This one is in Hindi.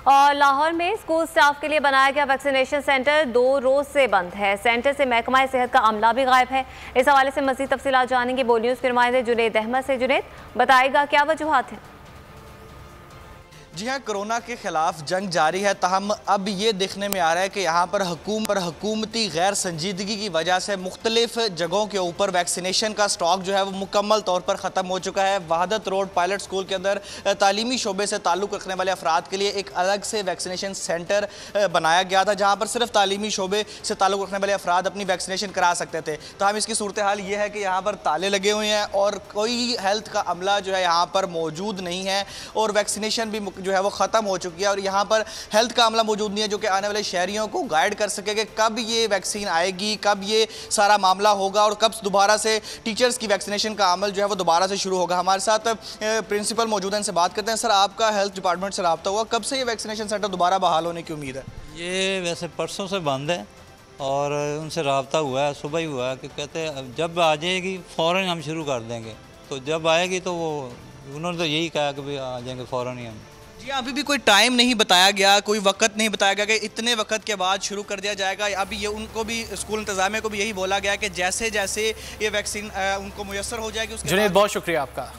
और लाहौर में स्कूल स्टाफ के लिए बनाया गया वैक्सीनेशन सेंटर 2 रोज से बंद है। सेंटर से महकमा सेहत का अमला भी गायब है। इस हवाले से मज़ीद तफसीलात जानेंगे बोल न्यूज़ के नुमाइंदे जुनैद अहमद से। जुनैद, बताएगा क्या वजूहात हैं? जी हाँ, कोरोना के खिलाफ जंग जारी है, तहम अब ये देखने में आ रहा है कि यहाँ पर हुकूमती गैर संजीदगी की वजह से मुख्तलिफ जगहों के ऊपर वैक्सीनेशन का स्टॉक जो है वो मुकम्मल तौर पर ख़त्म हो चुका है। वहादत रोड पायलट स्कूल के अंदर तालीमी शोबे से ताल्लुक़ रखने वाले अफराद के लिए एक अलग से वैक्सीनेशन सेंटर बनाया गया था, जहाँ पर सिर्फ तालीमी शोबे से ताल्लुक़ रखने वाले अफराद अपनी वैक्सीनेशन करा सकते थे। तो हम इसकी सूरत हाल ये है कि यहाँ पर ताले लगे हुए हैं और कोई हेल्थ का अमला जो है यहाँ पर मौजूद नहीं है और वैक्सीनेशन भी जो है वो ख़त्म हो चुकी है। और यहाँ पर हेल्थ का अमला मौजूद नहीं है जो कि आने वाले शहरियों को गाइड कर सके कि कब ये वैक्सीन आएगी, कब ये सारा मामला होगा और कब दोबारा से टीचर्स की वैक्सीनेशन का अमल जो है वो दोबारा से शुरू होगा। हमारे साथ प्रिंसिपल मौजूद हैं, इनसे बात करते हैं। सर, आपका हेल्थ डिपार्टमेंट से रब्ता हुआ, कब से ये वैक्सीनेशन सेंटर दोबारा बहाल होने की उम्मीद है? ये वैसे परसों से बंद है और उनसे रब्ता हुआ है, सुबह ही हुआ है कि कहते हैं जब आ जाएगी फ़ौरन हम शुरू कर देंगे। तो जब आएगी तो वो उन्होंने तो यही कहा कि भाई आ जाएंगे फ़ौरन ही हम। जी, अभी भी कोई टाइम नहीं बताया गया, कोई वक्त नहीं बताया गया कि इतने वक्त के बाद शुरू कर दिया जाएगा। अभी ये उनको भी स्कूल इंतज़ामिया को भी यही बोला गया कि जैसे जैसे ये वैक्सीन उनको मुयस्सर हो जाएगी उसके। जुनैद, बहुत शुक्रिया आपका।